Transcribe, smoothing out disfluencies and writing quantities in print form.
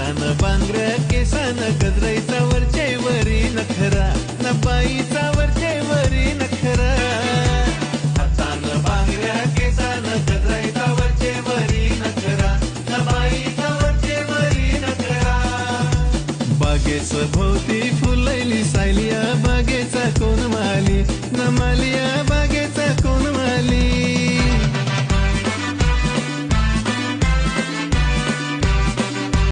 हातान बांगड्या केसान गजराईचा वरचे वरी नखरा न बाईचा वरचे वरी नखरा हातान बांगड्या केसान गजराईचा वरचे वरी नखरा न बाईचा वरचे वरी नखरा बागेस भोवती फुलैली सायली